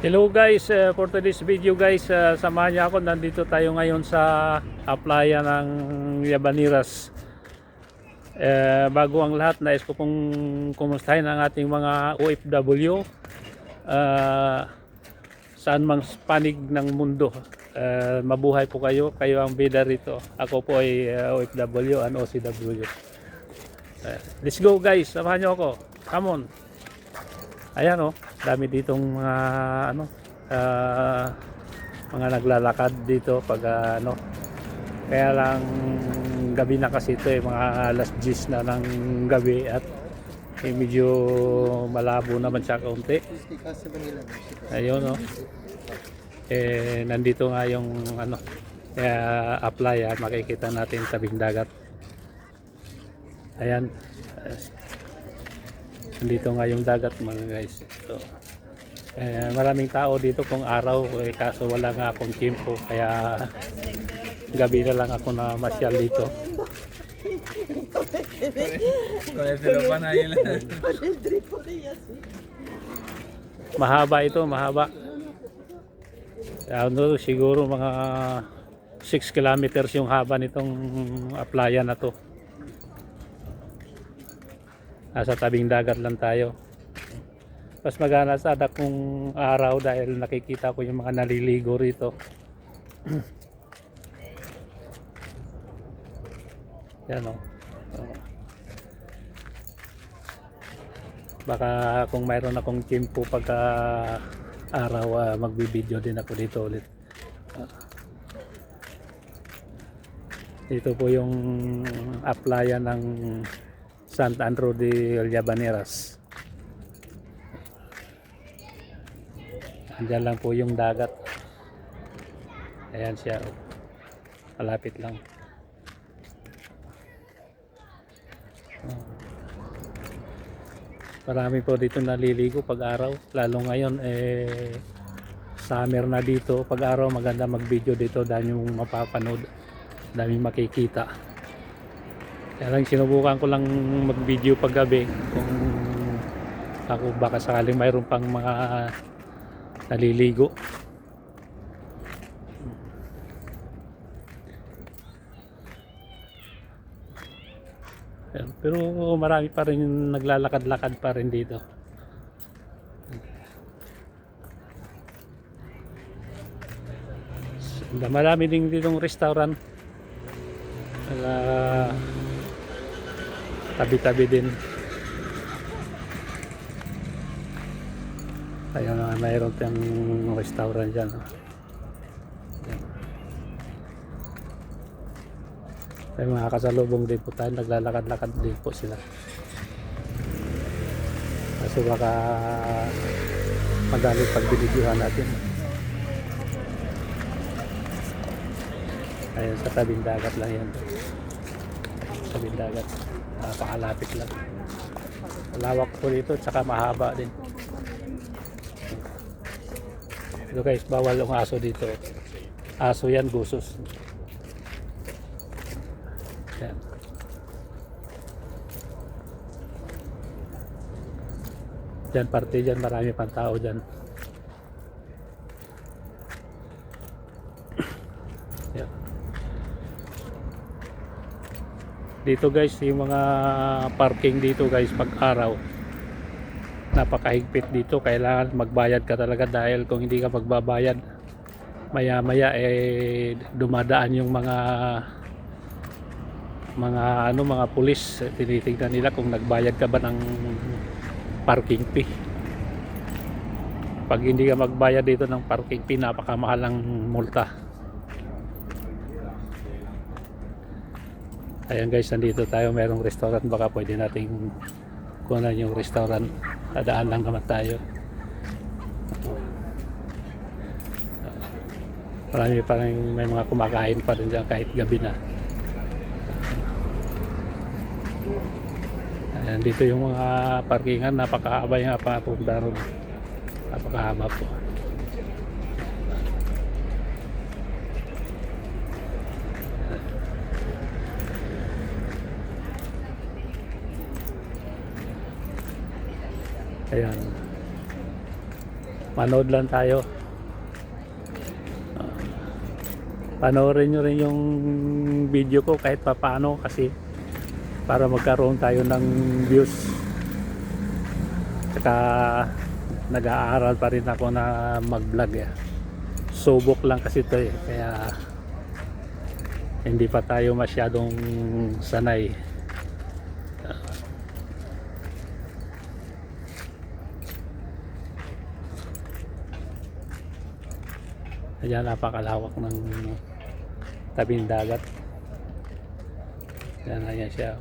Hello guys, for today's video guys, samahan niyo ako. Nandito tayo ngayon sa playa ng Llavaneras. Bago ang lahat, nais ko pong kumustahin ang ating mga OFW saan mang panig ng mundo. Mabuhay po kayo, kayo ang bida rito. Ako po ay OFW and OCW. Let's go guys, samahan niyo ako. Come on. Ayan oh, dami ditong mga mga naglalakad dito pag kaya lang gabi na kasi ito mga alas 10 na ng gabi at medyo malabo naman siya kaunti. Ayun oh. Nandito nga yung playa, makikita natin tabing dagat. Ayan. Dito nga yung dagat mga guys. So, maraming tao dito kung araw, kaso wala nga akong tiempo kaya gabi na lang ako na masyal dito. Mahaba ito, mahaba. Siguro mga 6 kilometers yung haba nitong playa na to. Nasa tabing dagat lang tayo. Mas magana sana kung araw dahil nakikita ko yung mga naliligo rito. Yan o. Baka kung mayroon akong tiempo pagka araw, magbibideo din ako dito ulit. Ito po yung playa ng Sant Andreu de Llavaneras. Andyan lang po yung dagat. Ayan siya. Malapit lang. Marami po dito naliligo pag araw. Lalo ngayon summer na dito. Pag araw maganda mag-video dito dahil yung mapapanood. Daming makikita. Kaya lang sinubukan ko lang mag-video pag gabi kung ako baka sakaling mayroon pang mga naliligo. Pero marami pa rin naglalakad-lakad pa rin dito. Marami din ditong restaurant. Tabi-tabi din. Ayun na, mayroon tayong restaurant dyan. May mga kasalubong din po tayo, naglalakad-lakad din po sila. Kaso baka magaling pagbibidyohan natin. Ayun, sa tabing dagat lang yan. Tabing dagat. Napakalapit lang. Malawak po dito, tsaka mahaba din. Ito guys, bawal yung aso dito. Aso yan, gusos. Yan. Diyan, parte dyan, marami pang tao dyan. Yan. Dito guys, yung mga parking dito guys pag araw napakahigpit dito, kailangan magbayad ka talaga dahil kung hindi ka magbabayad maya maya dumadaan yung mga pulis, tinitingnan nila kung nagbayad ka ba ng parking fee. Pag hindi ka magbayad dito ng parking fee, napakamahal ng multa. Ayan guys, nandito tayo, merong restaurant, baka pwede nating kunan yung restaurant. Dadaan lang naman tayo. Marami pa rin, may mga kumakain pa rin dyan kahit gabi na. Ayan, dito yung mga parkingan, napakahaba yung papunta ron. Napakahaba po. Ayan. Manood lang tayo. Panoorin nyo rin yung video ko kahit papaano kasi para magkaroon tayo ng views. Saka nag-aaral pa rin ako na mag-vlog eh. Subok lang kasi ito eh, kaya hindi pa tayo masyadong sanay. Ayan, napakalawak ng tabing dagat. Ayan siya.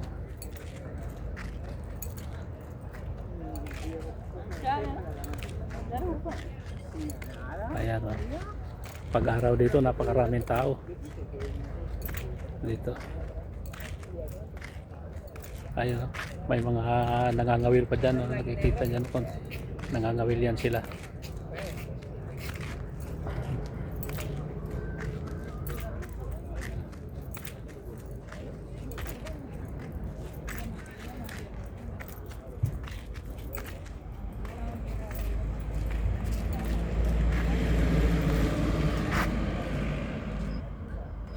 Ayan, oh. Pag-araw dito napakaraming tao dito. Ayun, oh. May mga nangangawil pa dyan, oh. Nakikita dyan konti, nangangawil yan sila.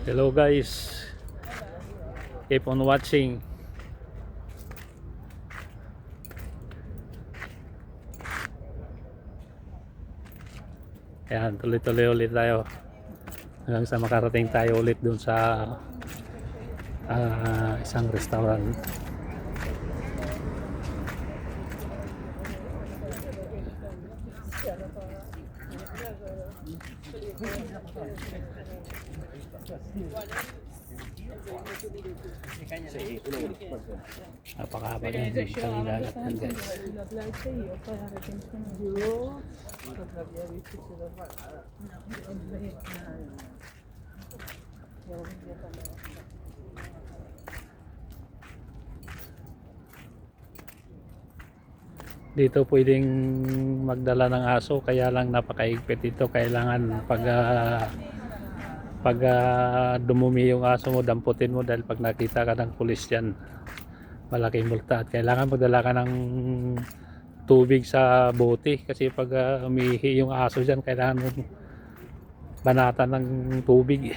Hello guys, keep on watching. Ayan, tuloy-tuloy ulit tayo hanggang sa makarating tayo ulit dun sa isang restaurant. Napakahaba ng tabing dagat yan guys. Dito pwedeng magdala ng aso, kaya lang napakaigpit ito. Kailangan pag dumumi yung aso mo, damputin mo, dahil pag nakita ka ng pulis dyan, malaking multa. At kailangan magdala ka ng tubig sa bote, kasi pag umihi yung aso dyan, kailangan mo banatan ng tubig.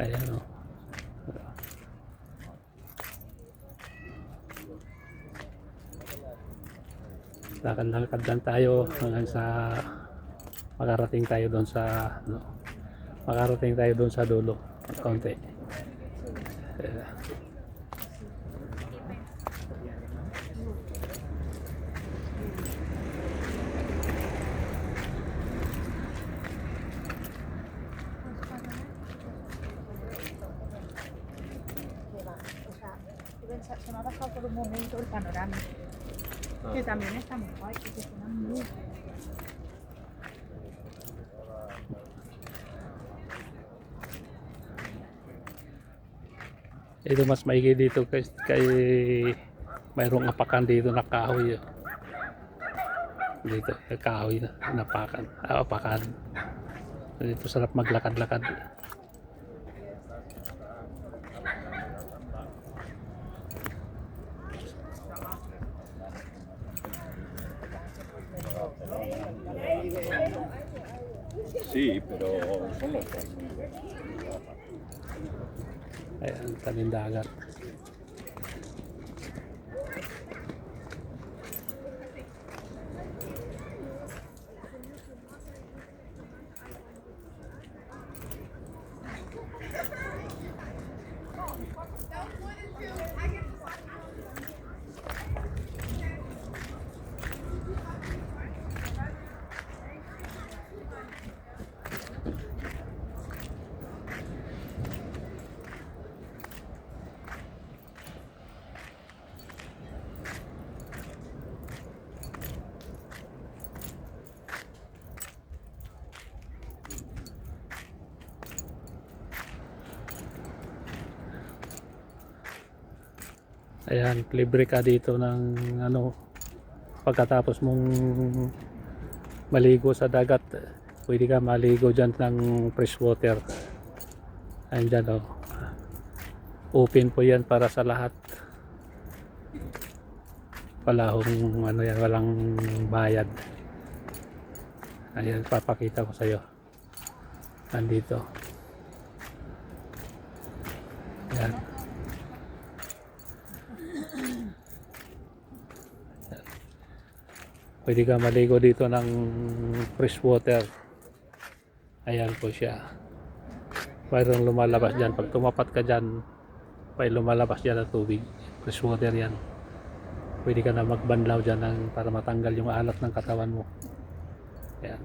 Ayan, oh. Lakad-lakad lang tayo hanggang sa makarating tayo doon sa makarating tayo doon sa dulo ng konti. Se me ha pasado por un momento el panorámico, que también está muy guay, que suena muy bien. Ito mas maigi dito kay mayroong apakan dito na kahoy. Dito kahoy na napakan, apakan. Dito sarap maglakad-lakad. Sí, pero Ayan, tabing dagat. Ayan, libre ka dito ng ano, pagkatapos mong maligo sa dagat, pwede ka maligo dyan ng fresh water. Andyan oh. Open po yan para sa lahat. Wala hong ano yan, walang bayad. Ayan, papakita ko sa iyo. Nandito. Ayan. Pwede ka maligo dito ng fresh water. Ayan po siya. Mayroong lumalabas dyan. Pag tumapat ka dyan, may lumalabas dyan ng tubig. Fresh water yan. Pwede ka na magbanlaw dyan para matanggal yung alat ng katawan mo. Ayan.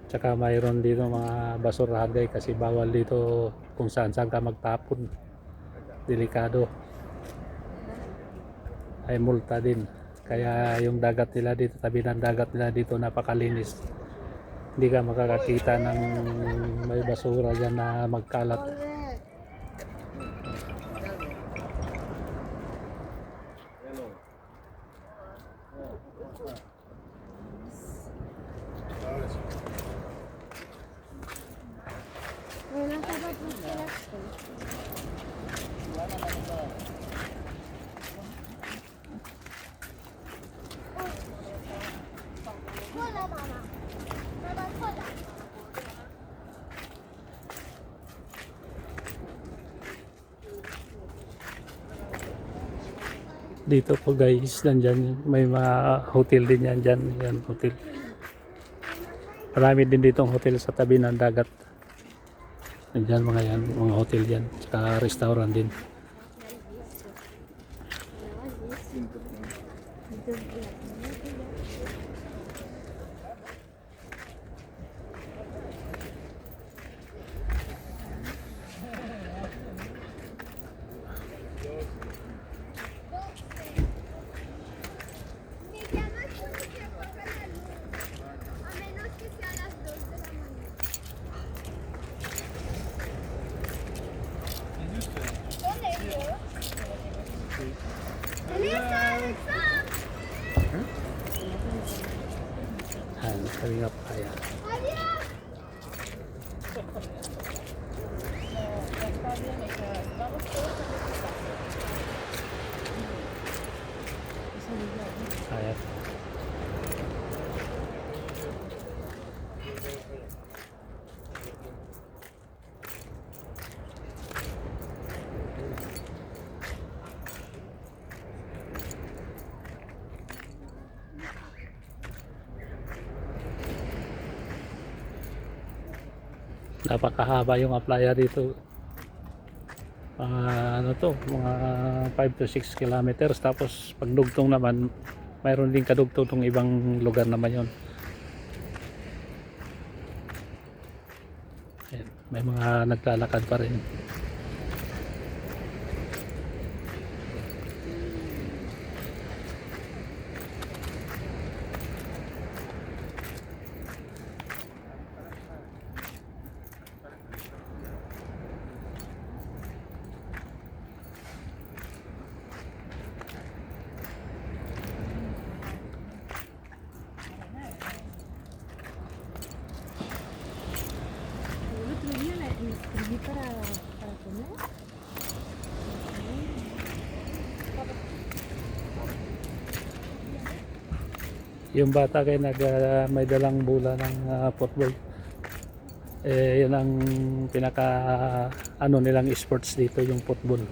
Tsaka mayroon dito mga basurahan guys, kasi bawal dito kung saan saan ka magtapon. Delikado. Ay multa din. Kaya yung dagat nila dito, tabi ng dagat nila dito napakalinis. Hindi ka makakakita ng may basura dyan na magkalat. Dito po guys, nandyan, may mga hotel din yan dyan. Yan, hotel. Marami din ditong hotel sa tabi ng dagat. Nandyan mga yan, mga hotel yan. Tsaka restaurant din. Ayan, kami nga pa yan. Ayan. Napakahaba yung playa dito. Ano to, mga 5 to 6 kilometers. Tapos pagdugtong naman, mayroon din kadugtong ng ibang lugar naman yon. Ayan, may mga naglalakad pa rin. Escribí para comer. Yung bata kay may dalang bola ng football. Yun ang pinaka ano nilang sports dito, yung football.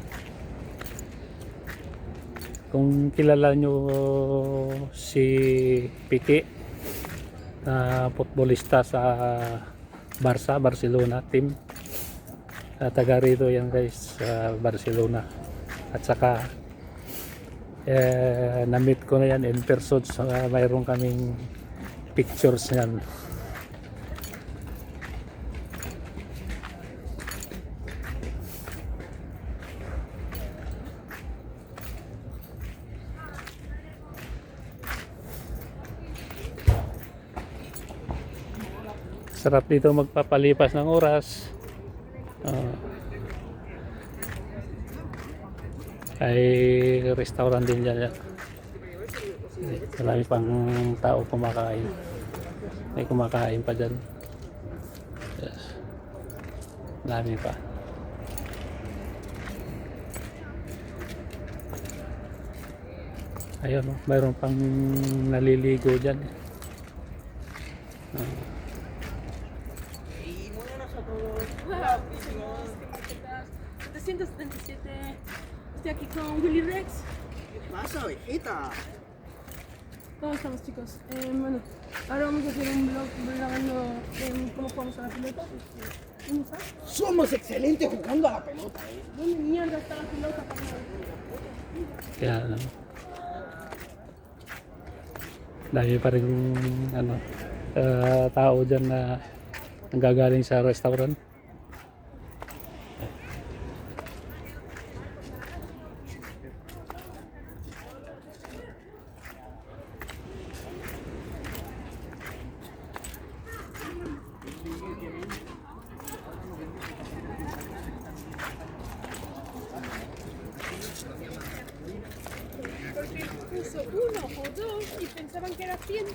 Kung kilala nyo si Pique na futbolista sa Barcelona team, taga rito yan guys, sa Barcelona. At saka na-meet ko na yan in person, mayroon kaming pictures yan. Sarap dito magpapalipas ng oras. Ay restaurant din dyan. Marami pang tao kumakain. May kumakain pa dyan. Yes. Dami pa. Ayun, oh, mayroon pang naliligo dyan. Estoy aquí con Willy Rex. ¿Qué pasa, ovejita? ¿Cómo estamos, chicos? Bueno, ahora vamos a hacer un vlog grabando cómo jugamos a la pelota. ¿Dónde está? Somos excelentes jugando a la pelota, ¿Dónde mierda está la pelota? Kaya ano, dami pa rin ano, tao dyan na nanggagaling sa restaurant. Puso 1 o 2 y pensaban que era 102.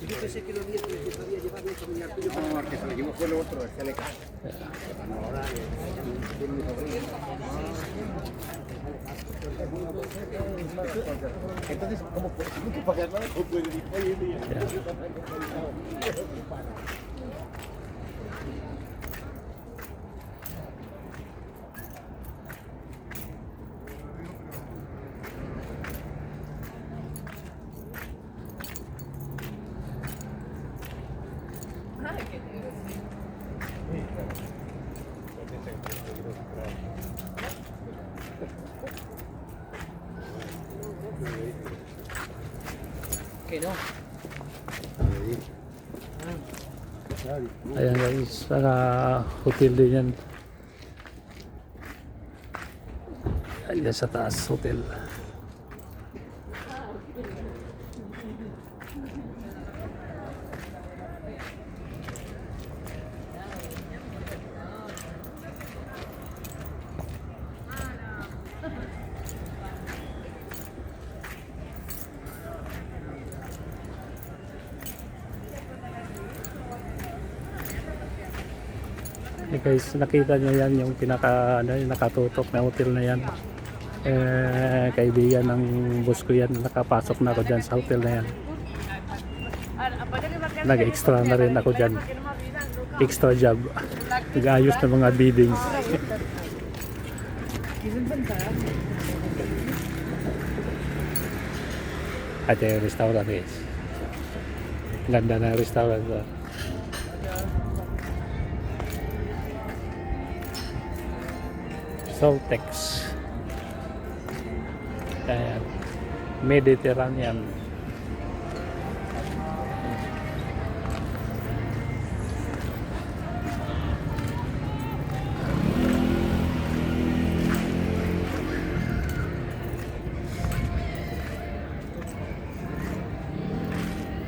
Yo pensé que los días que podía llevar mucho mi artillo. No, que se le equivocó el otro, se le cae. Entonces, ¿cómo puede pagarlo? ¿Cómo puede ir hoy en día? Que no. Ayan guys, hotel din yan. Ayan sa taas, hotel. Eh guys, nakita nyo yan yung pinaka ano, yung nakatutok na hotel na yan. Kaibigan ng boss ko yan, nakapasok na ako dyan sa hotel na yan. Nag-extra na rin ako dyan. Extra job. Nag-ayos ng mga biddings. At yung restaurant guys. Ganda na restaurant. Soltex. Ayan. Mediterranean.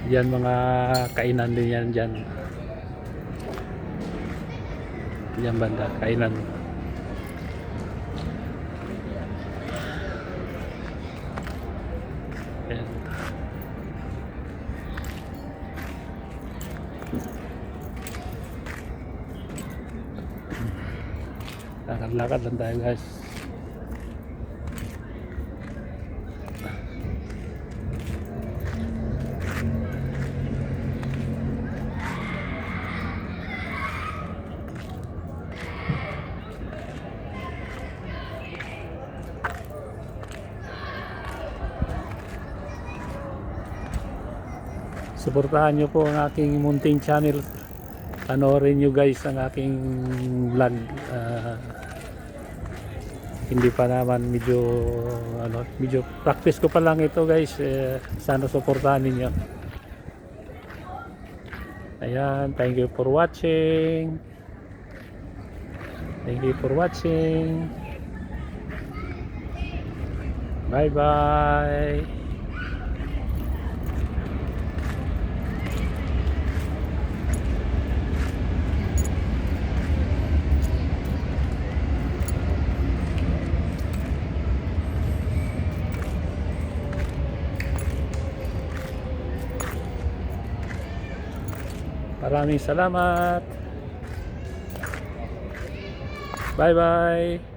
Yan mga kainan din yan dyan. Yan banda, kainan. Ayan. Lakad-lakad lang tayo guys. Suportahan nyo po ang aking munting channel. Panoorin nyo guys ang aking vlog. Hindi pa naman medyo practice ko pa lang ito guys. Sana suportahan niyo. Ayan, thank you for watching. Thank you for watching. Bye bye. Maraming salamat. Bye bye.